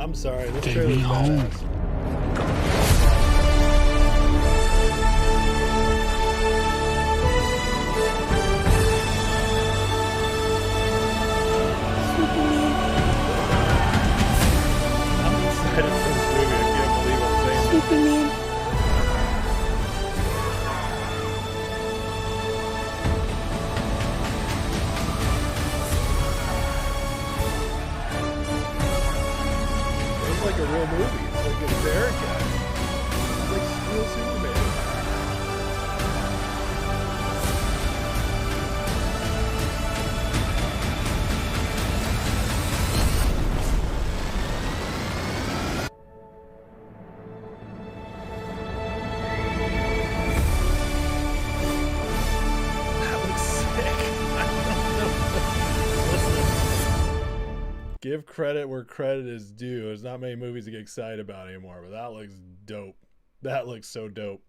I'm sorry. This Take trailer's me home. badass. I'm excited for this movie. I can't believe I'm saying that. Superman. It's like a real movie. It's like a America. It's like real Superman. That looks sick. Listen, give credit where credit is due. There's not many movies to get excited about anymore, but that looks dope. That looks so dope.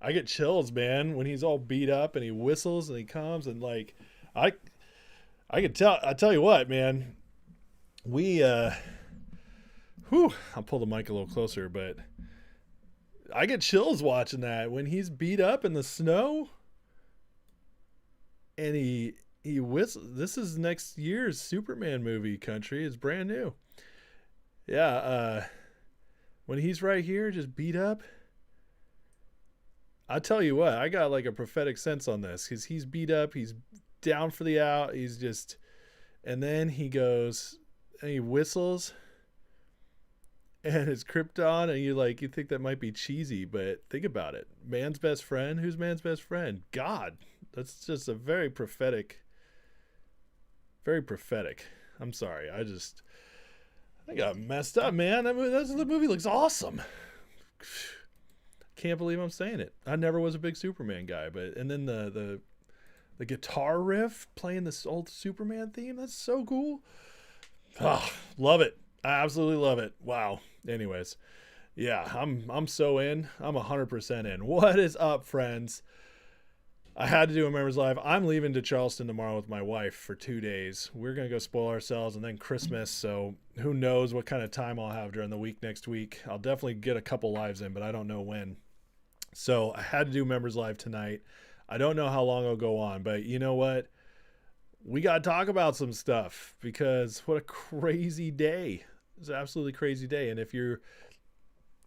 I get chills, man, when he's all beat up and he whistles and he comes and like I can tell. I tell you what, man. I'll pull the mic a little closer, but I get chills watching that when he's beat up in the snow and he whistles. This is next year's Superman movie. Country is brand new. Yeah, when he's right here just beat up, I tell you what, I got like a prophetic sense on this because he's beat up, he's down for the out, he's just, and then he goes and he whistles and it's Krypton, and you think that might be cheesy, but think about it. Man's best friend. Who's man's best friend? God. That's just a very prophetic. Very prophetic. I'm sorry. I got messed up, man. The movie looks awesome. Can't believe I'm saying it. I never was a big Superman guy, and then the guitar riff playing this old Superman theme, that's so cool. Oh, love it. I absolutely love it. Wow. Anyways, yeah, I'm so in. I'm 100% in. What is up, friends? I had to do a members live. I'm leaving to Charleston tomorrow with my wife for 2 days. We're going to go spoil ourselves and then Christmas. So who knows what kind of time I'll have during the week next week. I'll definitely get a couple lives in, but I don't know when. So I had to do members live tonight. I don't know how long I'll go on, but you know what? We got to talk about some stuff because what a crazy day. It's an absolutely crazy day. And if you're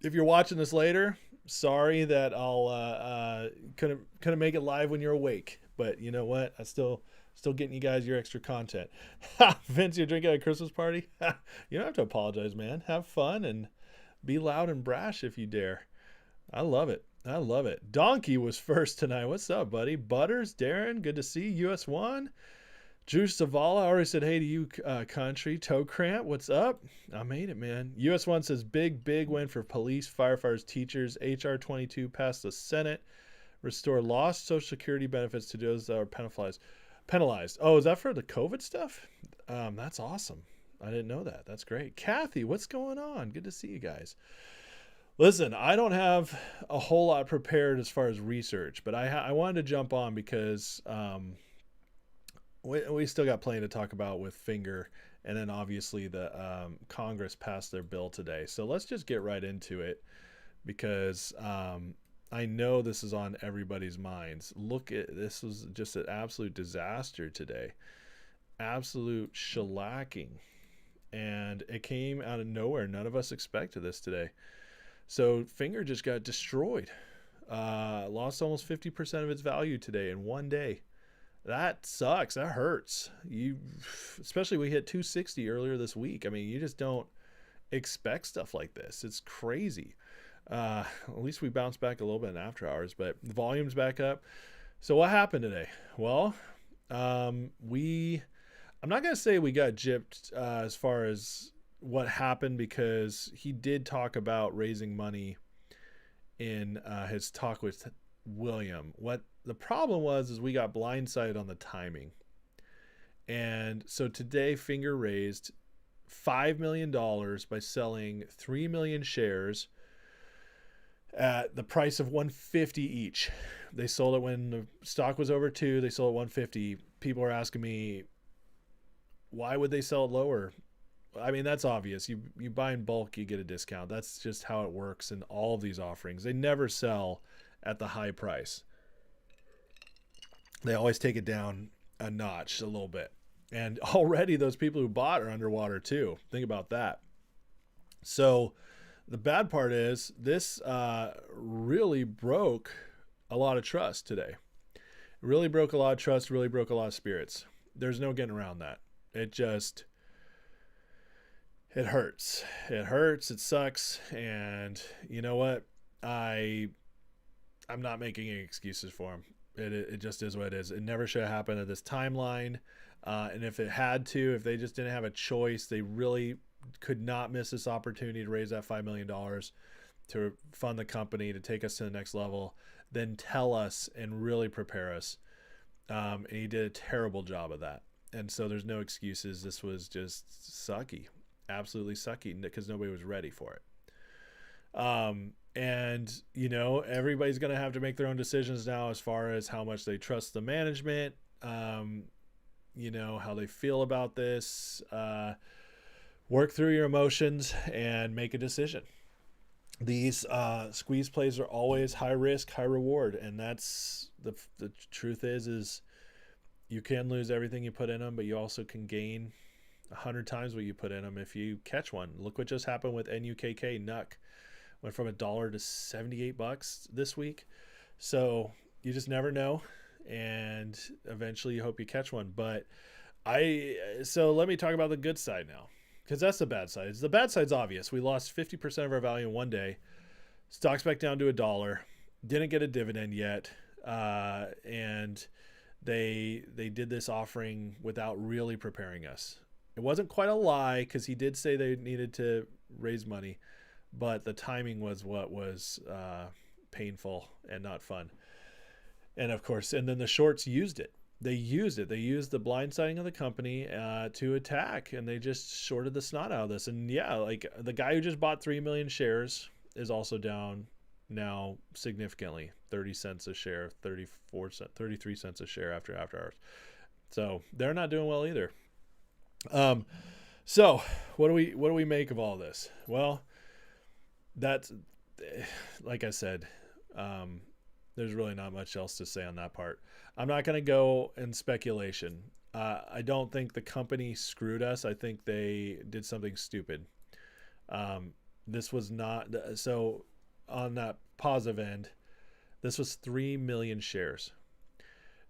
watching this later, sorry that I'll couldn't make it live when you're awake, but you know what? I still getting you guys your extra content. Vince, you're drinking at a Christmas party? You don't have to apologize, man. Have fun and be loud and brash if you dare. I love it. I love it. Donkey was first tonight. What's up, buddy? Butters, Darren, good to see you. US1. Drew Savala, I already said hey to you, country. Toe Cramp, what's up? I made it, man. US1 says big win for police, firefighters, teachers. HR 22 passed the Senate. Restore lost Social Security benefits to those that are penalized. Oh, is that for the COVID stuff? That's awesome. I didn't know that. That's great. Kathy, what's going on? Good to see you guys. Listen, I don't have a whole lot prepared as far as research, but I wanted to jump on because we still got plenty to talk about with Finger, and then obviously the Congress passed their bill today. So let's just get right into it because I know this is on everybody's minds. This was just an absolute disaster today. Absolute shellacking. And it came out of nowhere. None of us expected this today. So Finger just got destroyed. Lost almost 50% of its value today in one day. That sucks. That hurts. Especially we hit 260 earlier this week. I mean, you just don't expect stuff like this. It's crazy. At least we bounced back a little bit in after hours, but the volume's back up. So what happened today? Well, I'm not going to say we got gypped as far as what happened because he did talk about raising money in his talk with William. What the problem was is we got blindsided on the timing. And so today Finger raised $5 million by selling 3 million shares at the price of $150 each. They sold it when the stock was over 2. They sold it $150. People are asking me, why would they sell it lower? I mean, that's obvious. You buy in bulk, you get a discount. That's just how it works in all of these offerings. They never sell at the high price. They always take it down a notch a little bit. And already those people who bought are underwater too. Think about that. So the bad part is this really broke a lot of trust today. Really broke a lot of trust, really broke a lot of spirits. There's no getting around that. It just, it hurts. It hurts. It sucks. And you know what? I'm not making any excuses for him. It just is what it is. It never should have happened at this timeline. And if it had to, if they just didn't have a choice, they really could not miss this opportunity to raise that $5 million to fund the company, to take us to the next level, then tell us and really prepare us. And he did a terrible job of that. And so there's no excuses. This was just sucky, absolutely sucky, because nobody was ready for it. And, you know, everybody's going to have to make their own decisions now as far as how much they trust the management, you know, how they feel about this. Work through your emotions and make a decision. These squeeze plays are always high risk, high reward. And that's the truth is you can lose everything you put in them, but you also can gain 100 times what you put in them if you catch one. Look what just happened with NUKK. NUK went from $1 to $78 this week. So you just never know. And eventually you hope you catch one. But so let me talk about the good side now, because that's the bad side. The bad side's obvious. We lost 50% of our value in one day. Stock's back down to $1. Didn't get a dividend yet. And they did this offering without really preparing us. It wasn't quite a lie, because he did say they needed to raise money, but the timing was what was painful and not fun. And of course, and then the shorts used it. They used it. They used the blindsiding of the company to attack, and they just shorted the snot out of this. And yeah, like the guy who just bought 3 million shares is also down now significantly, 30 cents a share, 33 cents a share after hours. So they're not doing well either. So what do we make of all this? Well, that's, like I said, there's really not much else to say on that part. I'm not going to go in speculation. I don't think the company screwed us. I think they did something stupid. This was not, so on that positive end, this was 3 million shares.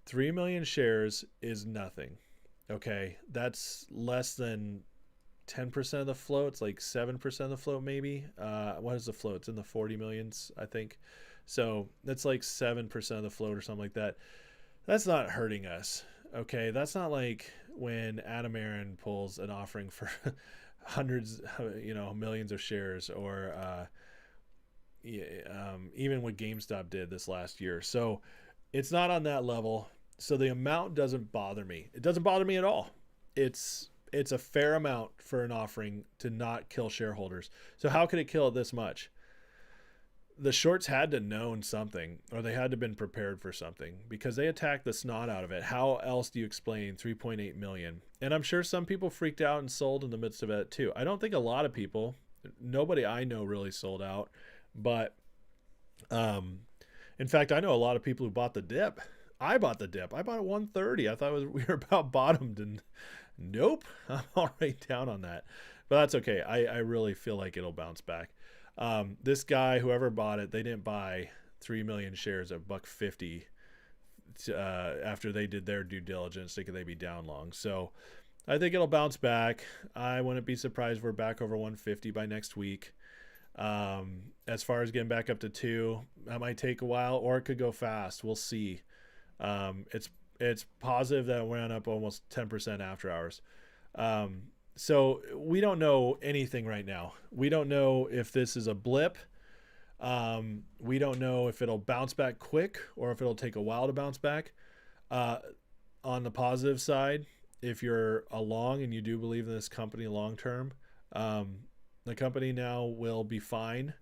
3 million shares is nothing. Okay. That's less than 10% of the float. It's like 7% of the float, maybe. What is the float? It's in the 40 millions, I think. So that's like 7% of the float or something like that. That's not hurting us. Okay. That's not like when Adam Aaron pulls an offering for hundreds, millions of shares, or even what GameStop did this last year. So it's not on that level. So the amount doesn't bother me. It doesn't bother me at all. It's a fair amount for an offering to not kill shareholders. So how could it kill it this much? The shorts had to known something, or they had to been prepared for something, because they attacked the snot out of it. How else do you explain 3.8 million? And I'm sure some people freaked out and sold in the midst of it too. I don't think a lot of people, nobody I know really sold out, but in fact, I know a lot of people who bought the dip. I bought the dip. I bought it 130. I thought we were about bottomed, and nope, I'm all right down on that. But that's okay. I really feel like it'll bounce back. This guy, whoever bought it, they didn't buy 3 million shares at $1.50 after they did their due diligence, thinking they'd be down long. So I think it'll bounce back. I wouldn't be surprised if we're back over 150 by next week. As far as getting back up to 2, that might take a while, or it could go fast. We'll see. It's positive that it went up almost 10% after hours. So we don't know anything right now. We don't know if this is a blip. We don't know if it'll bounce back quick or if it'll take a while to bounce back. On the positive side, if you're along and you do believe in this company long term, the company now will be fine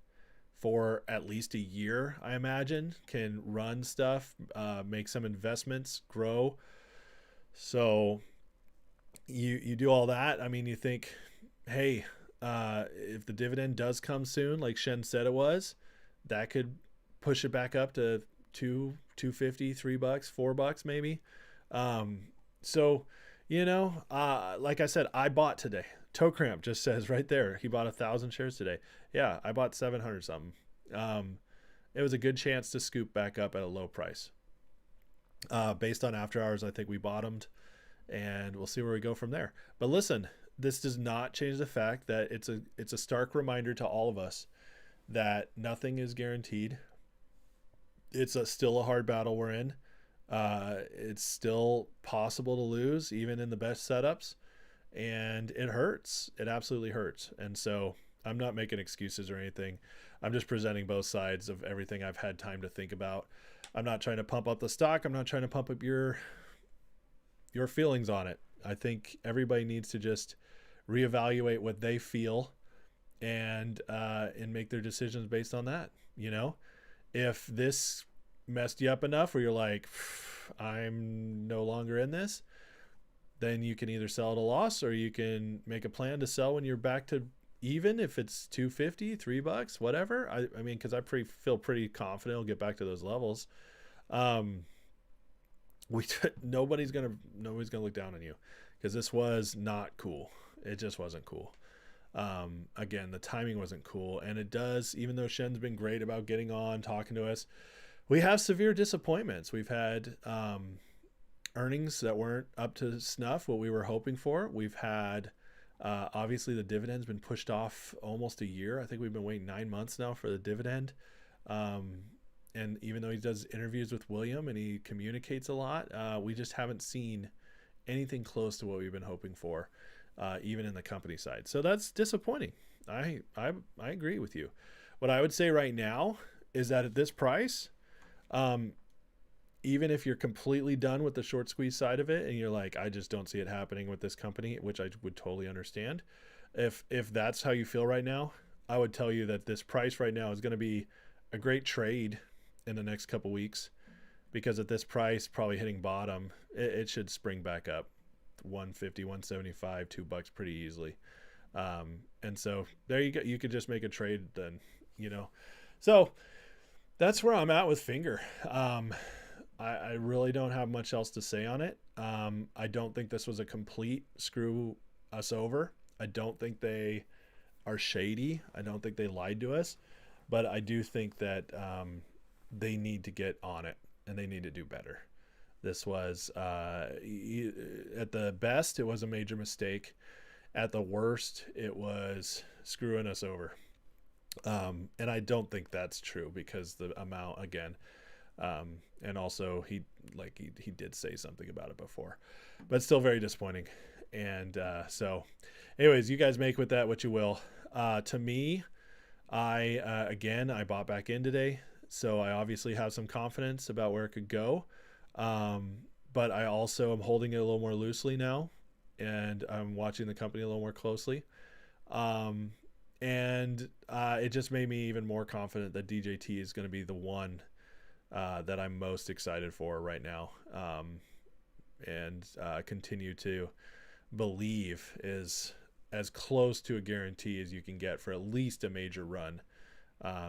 for at least a year, I imagine. Can run stuff, make some investments, grow. So you do all that. I mean, you think hey, if the dividend does come soon, like Shen said it was, that could push it back up to 250, $3, $4 maybe. Um, so, like I said, I bought today. Toe Cramp just says right there, he bought 1,000 shares today. Yeah, I bought 700 something. It was a good chance to scoop back up at a low price. Based on after hours, I think we bottomed, and we'll see where we go from there. But listen, this does not change the fact that it's a stark reminder to all of us that nothing is guaranteed. It's still a hard battle we're in. It's still possible to lose, even in the best setups, and it hurts. It absolutely hurts. And so I'm not making excuses or anything. I'm just presenting both sides of everything I've had time to think about. I'm not trying to pump up the stock. I'm not trying to pump up your feelings on it. I think everybody needs to just reevaluate what they feel and make their decisions based on that. If this messed you up enough where you're like, I'm no longer in this, then you can either sell at a loss, or you can make a plan to sell when you're back to even, if it's 250, $3, whatever. I mean, because I feel pretty confident it'll get back to those levels. Nobody's gonna look down on you, because this was not cool. It just wasn't cool. Again, the timing wasn't cool, and it does, even though Shen's been great about getting on, talking to us, we have severe disappointments. We've had earnings that weren't up to snuff, what we were hoping for. We've had obviously the dividend's been pushed off almost a year. I think we've been waiting 9 months now for the dividend. And even though he does interviews with William and he communicates a lot, we just haven't seen anything close to what we've been hoping for, even in the company side. So that's disappointing. I agree with you. What I would say right now is that at this price, even if you're completely done with the short squeeze side of it and you're like, I just don't see it happening with this company, which I would totally understand. If that's how you feel right now, I would tell you that this price right now is going to be a great trade in the next couple weeks, because at this price, probably hitting bottom, it should spring back up 150, 175, $2 pretty easily. And so there you go. You could just make a trade then, so that's where I'm at with Finger. I really don't have much else to say on it. I don't think this was a complete screw us over. I don't think they are shady. I don't think they lied to us, but I do think that they need to get on it and they need to do better. This was, at the best, it was a major mistake. At the worst, it was screwing us over. And I don't think that's true, because the amount, again, and also he did say something about it before, but still very disappointing. And so anyways, you guys make with that what you will. To me, I bought back in today, so I obviously have some confidence about where it could go. But I also am holding it a little more loosely now, and I'm watching the company a little more closely. And it just made me even more confident that DJT is going to be the one that I'm most excited for right now, and continue to believe is as close to a guarantee as you can get for at least a major run,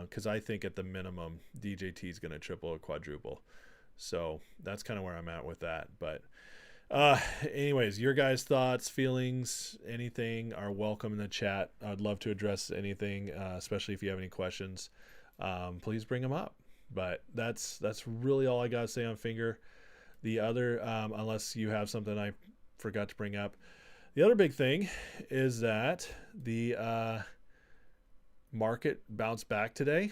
because I think at the minimum DJT is going to triple or quadruple. So that's kind of where I'm at with that. But anyways, your guys' thoughts, feelings, anything are welcome in the chat. I'd love to address anything, especially if you have any questions. Please bring them up. But that's really all I got to say on Finger. The other, unless you have something I forgot to bring up, the other big thing is that the market bounced back today,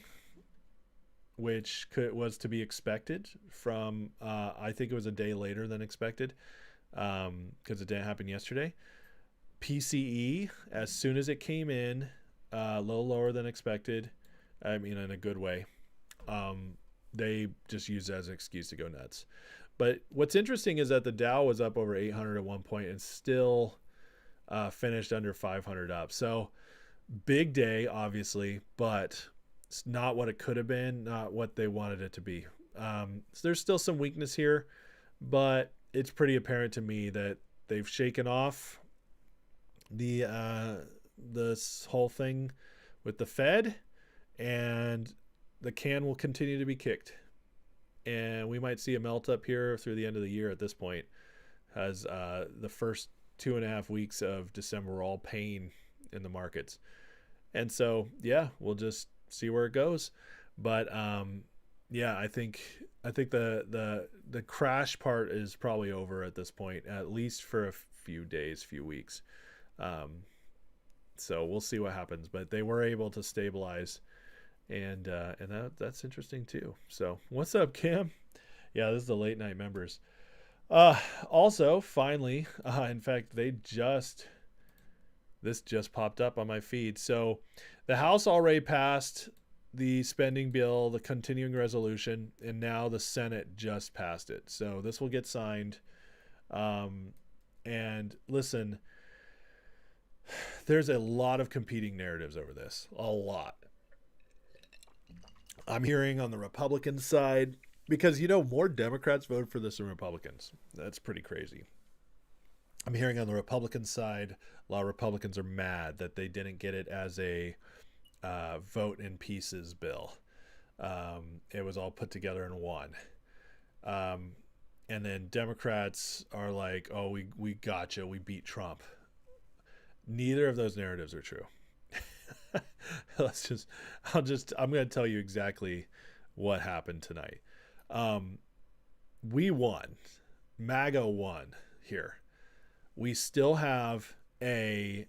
which was to be expected from, I think it was a day later than expected, because it didn't happen yesterday. PCE, as soon as it came in, a little lower than expected, I mean in a good way, they just used it as an excuse to go nuts. But what's interesting is that the Dow was up over 800 at one point and still finished under 500 up. So big day, obviously, but it's not what it could have been, not what they wanted it to be. So there's still some weakness here, but it's pretty apparent to me that they've shaken off the this whole thing with the Fed, and the can will continue to be kicked. And we might see a melt up here through the end of the year at this point, as the first 2.5 weeks of December were all pain in the markets. And so, yeah, we'll just see where it goes. But yeah, I think the crash part is probably over at this point, at least for a few days, few weeks. So we'll see what happens. But they were able to stabilize, and that's interesting too. So what's up, Cam? Yeah, this is the late night members. Also, finally, in fact, this just popped up on my feed. So the House already passed the spending bill, the continuing resolution, and now the Senate just passed it. So this will get signed. And listen, there's a lot of competing narratives over this. A lot. I'm hearing on the Republican side, because, more Democrats voted for this than Republicans. That's pretty crazy. I'm hearing on the Republican side, a lot of Republicans are mad that they didn't get it as a vote in pieces bill. It was all put together in one. And then Democrats are like, oh, we gotcha. We beat Trump. Neither of those narratives are true. I'm going to tell you exactly what happened tonight. We won. MAGA won here. We still have a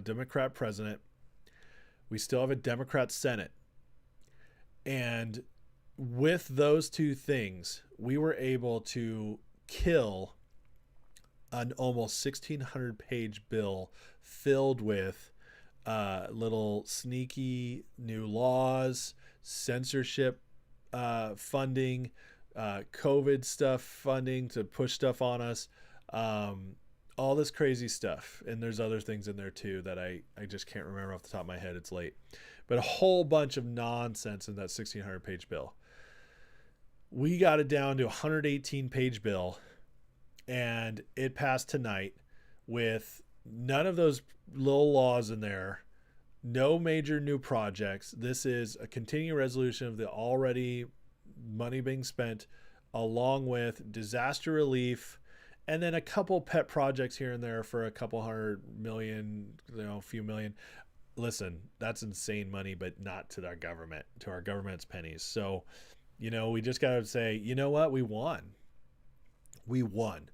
Democrat president. We still have a Democrat Senate. And with those two things, we were able to kill an almost 1,600-page bill filled with little sneaky new laws, censorship funding, COVID stuff funding to push stuff on us, all this crazy stuff. And there's other things in there too that I just can't remember off the top of my head. It's late. But a whole bunch of nonsense in that 1,600-page bill. We got it down to a 118-page bill, and it passed tonight with none of those little laws in there, no major new projects. This is a continuing resolution of the already money being spent, along with disaster relief, and then a couple pet projects here and there for a couple $100 million, a few million. Listen, that's insane money, but not to our government. To our government's pennies. So, we just got to say, you know what? We won. We won.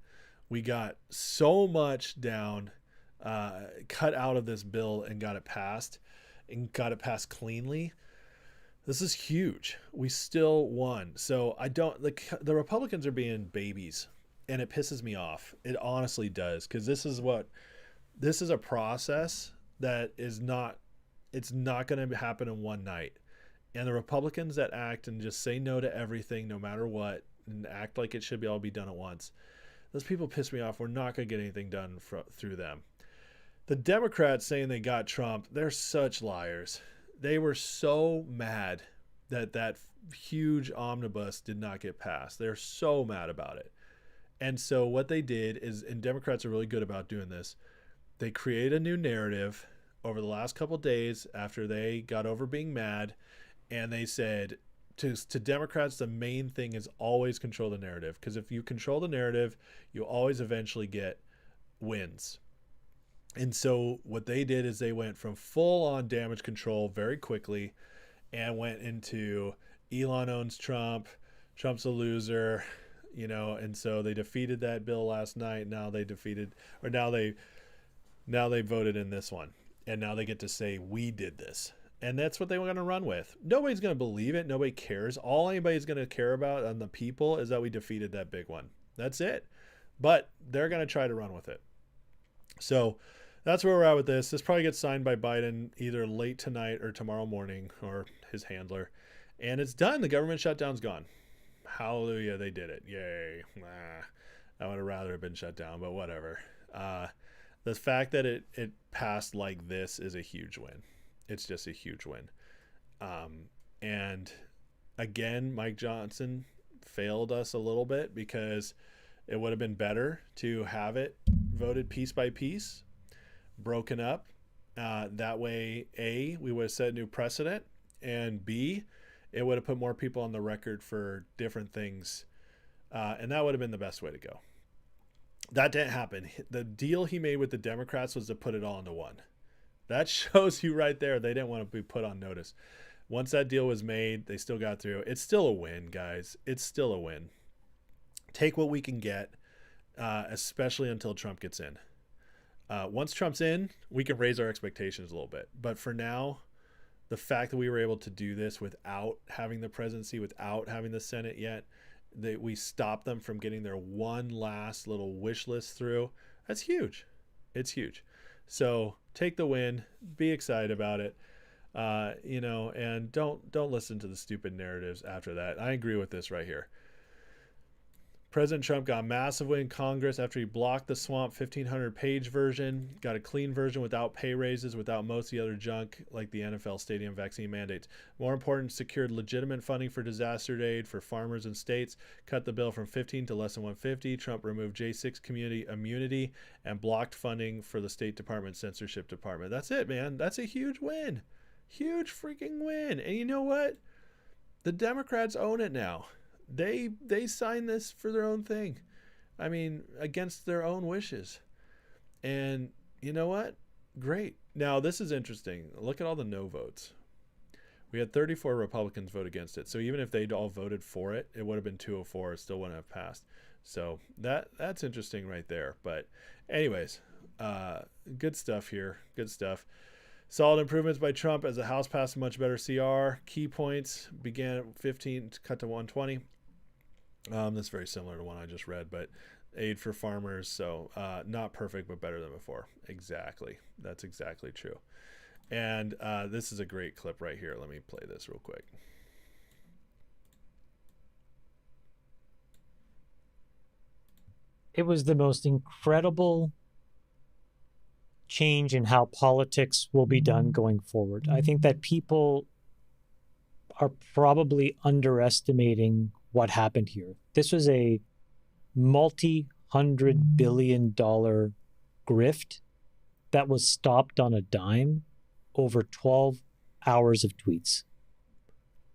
We got so much down, cut out of this bill and got it passed cleanly. This is huge. We still won. So the Republicans are being babies, and it pisses me off. It honestly does. Cause this is a process that it's not going to happen in one night. And the Republicans that act and just say no to everything, no matter what, and act like it should all be done at once, those people piss me off. We're not going to get anything done through them. The Democrats saying they got Trump, they're such liars. They were so mad that huge omnibus did not get passed. They're so mad about it. And so what they did is, and Democrats are really good about doing this, they create a new narrative over the last couple of days after they got over being mad. And they said to Democrats, the main thing is always control the narrative. Because if you control the narrative, you always eventually get wins. And so what they did is they went from full on damage control very quickly and went into Elon owns Trump, Trump's a loser, and so they defeated that bill last night. Now they voted in this one. And now they get to say, we did this. And that's what they were going to run with. Nobody's going to believe it. Nobody cares. All anybody's going to care about on the people is that we defeated that big one. That's it. But they're going to try to run with it. So that's where we're at with this. This probably gets signed by Biden either late tonight or tomorrow morning, or his handler. And it's done. The government shutdown's gone. Hallelujah, they did it. Yay. I would have rather have been shut down, but whatever. The fact that it passed like this is a huge win. It's just a huge win. And again, Mike Johnson failed us a little bit, because it would have been better to have it voted piece by piece, broken up. That way, A, we would have set a new precedent, and B, it would have put more people on the record for different things. And that would have been the best way to go. That didn't happen. The deal he made with the Democrats was to put it all into one. That shows you right there they didn't want to be put on notice. Once that deal was made, they still got through. It's still a win, guys. It's still a win. Take what we can get, especially until Trump gets in. Once Trump's in, we can raise our expectations a little bit. But for now, the fact that we were able to do this without having the presidency, without having the Senate yet, that we stopped them from getting their one last little wish list through, that's huge. It's huge. So take the win, be excited about it, and don't listen to the stupid narratives after that. I agree with this right here. President Trump got a massive win in Congress after he blocked the swamp 1,500-page version, got a clean version without pay raises, without most of the other junk like the NFL stadium vaccine mandates. More important, secured legitimate funding for disaster aid for farmers and states, cut the bill from 15 to less than 150. Trump removed J6 community immunity and blocked funding for the State Department censorship department. That's it, man. That's a huge win. Huge freaking win. And you know what? The Democrats own it now. They signed this for their own thing. I mean, against their own wishes. And you know what? Great. Now, this is interesting. Look at all the no votes. We had 34 Republicans vote against it. So even if they'd all voted for it, it would have been 204. It still wouldn't have passed. So that's interesting right there. But anyways, good stuff here. Good stuff. Solid improvements by Trump as the House passed a much better CR. Key points began at 15 to cut to 120. That's very similar to one I just read, but aid for farmers. So not perfect, but better than before. Exactly. That's exactly true. And this is a great clip right here. Let me play this real quick. It was the most incredible change in how politics will be done going forward. I think that people are probably underestimating what happened here. This was a multi-$100 billion grift that was stopped on a dime over 12 hours of tweets.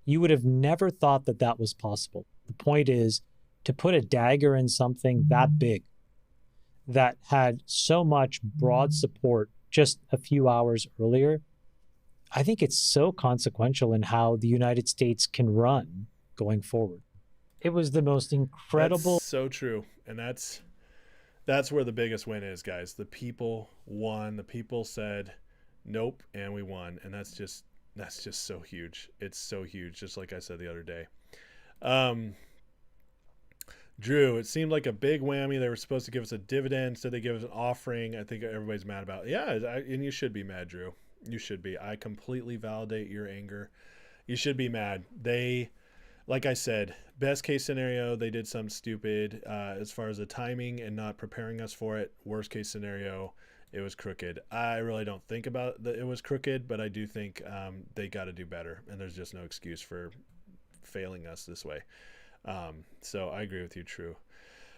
You would have never thought that that was possible. The point is to put a dagger in something that big that had so much broad support just a few hours earlier. I think it's so consequential in how the United States can run going forward. It was the most incredible. That's so true. And that's where the biggest win is, guys. The people won. The people said nope, and we won. And that's just so huge. It's so huge, just like I said the other day. Drew, it seemed like a big whammy. They were supposed to give us a dividend, so they give us an offering. I think everybody's mad about it. Yeah, and you should be mad, Drew. You should be. I completely validate your anger. You should be mad. They, like I said, best case scenario, they did something stupid as far as the timing and not preparing us for it. Worst case scenario, it was crooked. I really don't think about that it was crooked, but I do think they got to do better, and there's just no excuse for failing us this way. So I agree with you, True.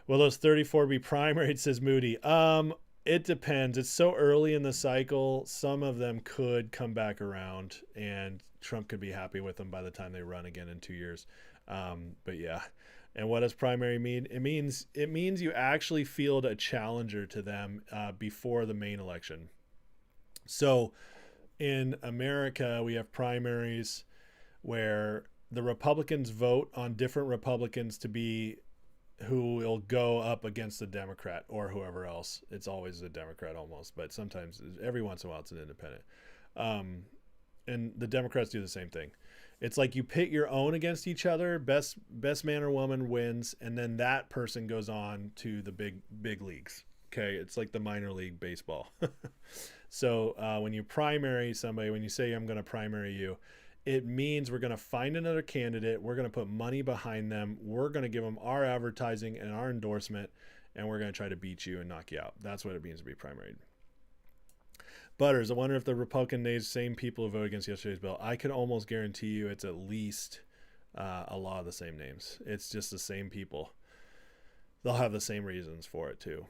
Will those 34 be primaried, says Moody? It depends. It's so early in the cycle. Some of them could come back around, and Trump could be happy with them by the time they run again in 2 years. But yeah. And what does primary mean? It means you actually field a challenger to them before the main election. So in America, we have primaries where the Republicans vote on different Republicans to be who will go up against the Democrat or whoever else. It's always a Democrat almost, but sometimes every once in a while it's an independent. And the Democrats do the same thing. It's like you pit your own against each other. Best man or woman wins, and then that person goes on to the big leagues. Okay, it's like the minor league baseball. So when you primary somebody, when you say I'm going to primary you, it means we're going to find another candidate. We're going to put money behind them. We're going to give them our advertising and our endorsement, and we're going to try to beat you and knock you out. That's what it means to be primaried. Butters, I wonder if the Republican names same people who voted against yesterday's bill. I could almost guarantee you it's at least a lot of the same names. It's just the same people. They'll have the same reasons for it too.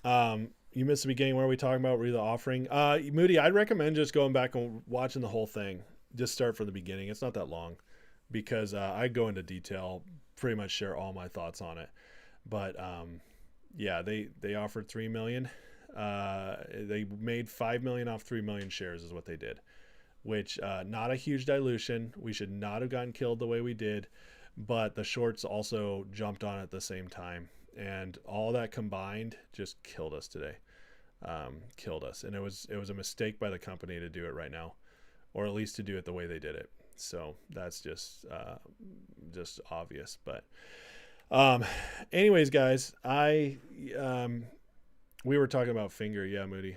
You missed the beginning. Where are we talking about? Were you the offering? Moody, I'd recommend just going back and watching the whole thing. Just start from the beginning. It's not that long because I go into detail, pretty much share all my thoughts on it. But yeah, they offered 3 million. They made 5 million off 3 million shares is what they did, which not a huge dilution. We should not have gotten killed the way we did, but the shorts also jumped on at the same time, and all that combined just killed us today. Killed us, and it was a mistake by the company to do it right now, or at least to do it the way they did it. So that's just obvious. But anyways, guys, we were talking about Finger, yeah, Moody,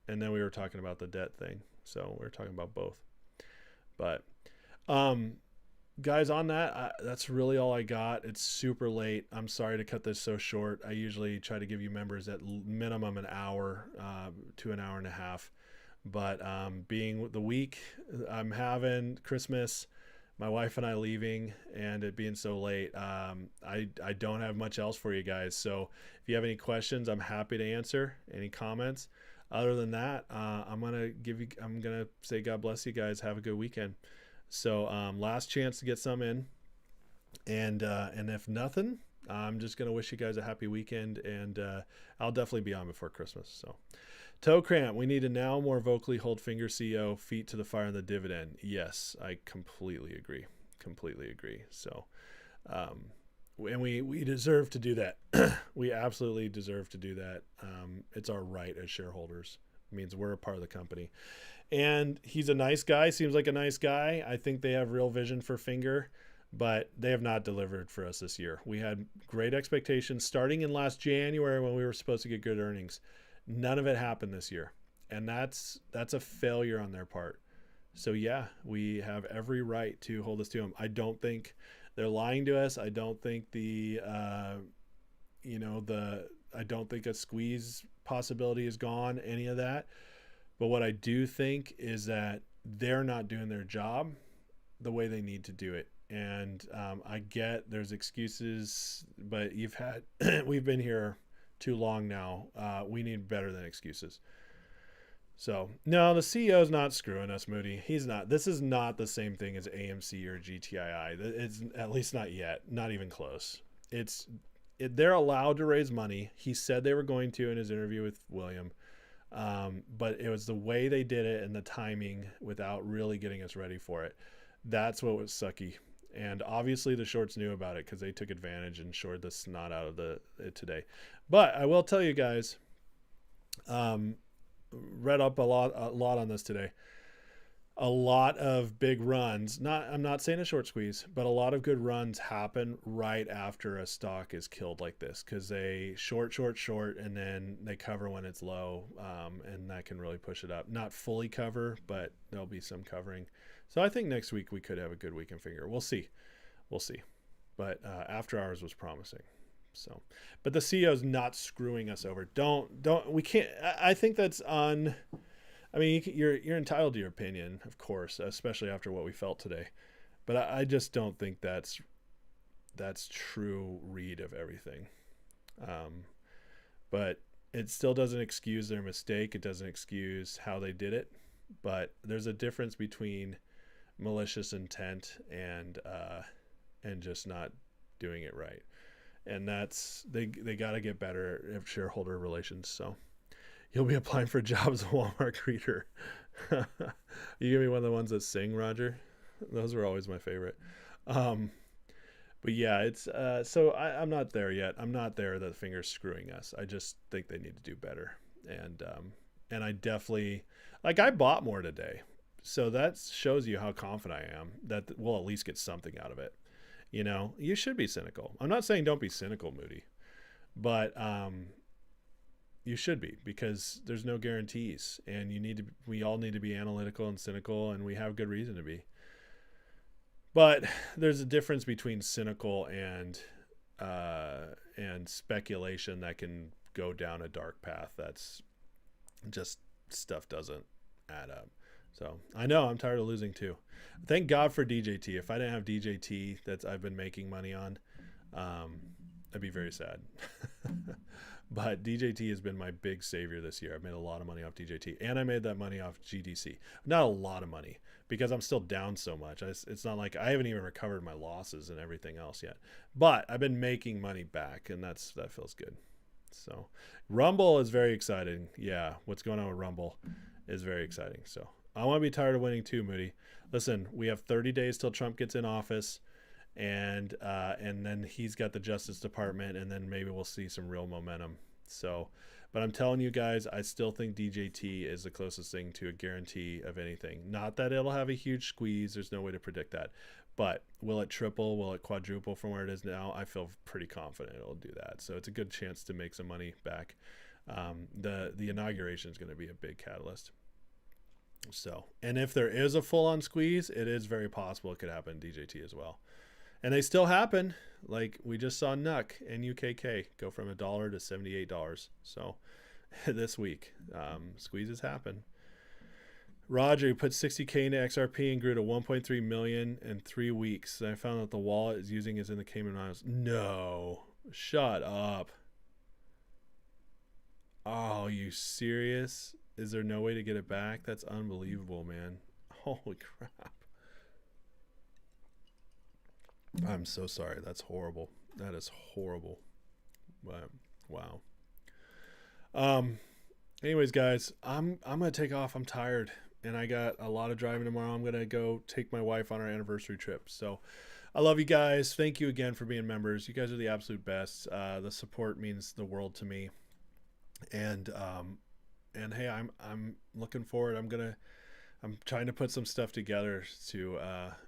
and then we were talking about the debt thing. So we were talking about both. But guys, on that, that's really all I got. It's super late. I'm sorry to cut this so short. I usually try to give you members at minimum an hour to an hour and a half. But being the week I'm having Christmas, my wife and I leaving, and it being so late, I don't have much else for you guys. So if you have any questions, I'm happy to answer any comments. Other than that, I'm gonna say God bless you guys. Have a good weekend. So last chance to get some in, and if nothing, I'm just gonna wish you guys a happy weekend, and I'll definitely be on before Christmas. So toe cramp, we need to now more vocally hold Finger CEO feet to the fire on the dividend. Yes, I completely agree. So and we deserve to do that. We absolutely deserve to do that. It's our right as shareholders. It means we're a part of the company. And he's a nice guy, seems like a nice guy. I think they have real vision for Finger, but they have not delivered for us this year. We had great expectations starting in last January when we were supposed to get good earnings. None of it happened this year. And that's a failure on their part. So yeah, we have every right to hold us to them. I don't think they're lying to us. I don't think I don't think a squeeze possibility is gone, any of that. But what I do think is that they're not doing their job the way they need to do it. And I get there's excuses, but we've been here too long now. We need better than excuses. So no, the CEO's not screwing us, Moody. He's not. This is not the same thing as AMC or GTII. It's at least not yet. Not even close. They're allowed to raise money. He said they were going to in his interview with William. But it was the way they did it and the timing without really getting us ready for it. That's what was sucky. And obviously the shorts knew about it because they took advantage and shored the snot out of it today. But I will tell you guys, read up a lot on this today. A lot of big runs. I'm not saying a short squeeze, but a lot of good runs happen right after a stock is killed like this because they short, and then they cover when it's low, and that can really push it up. Not fully cover, but there'll be some covering. So I think next week we could have a good week in Finger. We'll see. But after hours was promising. So, but the CEO's not screwing us over. We can't. I think that's on. I mean, you're entitled to your opinion, of course, especially after what we felt today. But I just don't think that's true read of everything. But it still doesn't excuse their mistake. It doesn't excuse how they did it. But there's a difference between malicious intent and just not doing it right. And that's they got to get better at shareholder relations. So. You'll be applying for jobs as a Walmart greeter. You give me one of the ones that sing, Roger? Those were always my favorite. But yeah, it's so I'm not there yet. I'm not there that Finger's screwing us. I just think they need to do better. And I definitely I bought more today. So that shows you how confident I am that we'll at least get something out of it. You know, you should be cynical. I'm not saying don't be cynical, Moody. But you should be, because there's no guarantees, and we all need to be analytical and cynical, and we have good reason to be. But there's a difference between cynical and speculation that can go down a dark path. That's just stuff doesn't add up. So I know I'm tired of losing too. Thank God for DJT. If I didn't have DJT, I've been making money on, I'd be very sad. But DJT has been my big savior this year. I've made a lot of money off DJT, and I made that money off GDC. Not a lot of money because I'm still down so much. It's not like I haven't even recovered my losses and everything else yet. But I've been making money back, and that feels good. So Rumble is very exciting. Yeah, what's going on with Rumble is very exciting. So I want to be tired of winning too, Moody. Listen, we have 30 days till Trump gets in office, and then he's got the Justice Department, and then maybe we'll see some real momentum. So, but I'm telling you guys, I still think DJT is the closest thing to a guarantee of anything. Not that it'll have a huge squeeze. There's no way to predict that. But will it triple? Will it quadruple from where it is now? I feel pretty confident it'll do that. So it's a good chance to make some money back. The inauguration is going to be a big catalyst. So, and if there is a full-on squeeze, it is very possible it could happen in DJT as well. And they still happen. Like we just saw NUC and UKK go from $1 to $78. So this week, squeezes happen. Roger, who put $60K into XRP and grew to 1.3 million in 3 weeks. And I found out the wallet is using is in the Cayman Islands. No, shut up. Oh, you serious? Is there no way to get it back? That's unbelievable, man. Holy crap. I'm so sorry. That's horrible. That is horrible. But wow. Anyways, guys, I'm gonna take off. I'm tired, and I got a lot of driving tomorrow. I'm gonna go take my wife on our anniversary trip. So I love you guys. Thank you again for being members. You guys are the absolute best. The support means the world to me. And hey, I'm looking forward. I'm trying to put some stuff together to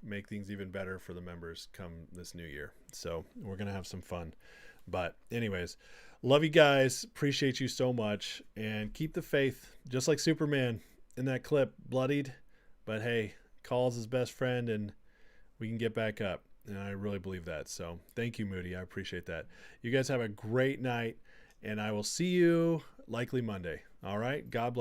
make things even better for the members come this new year. So we're going to have some fun. But anyways, love you guys. Appreciate you so much. And keep the faith, just like Superman in that clip, bloodied. But hey, Call's his best friend, and we can get back up. And I really believe that. So thank you, Moody. I appreciate that. You guys have a great night, and I will see you likely Monday. All right? God bless.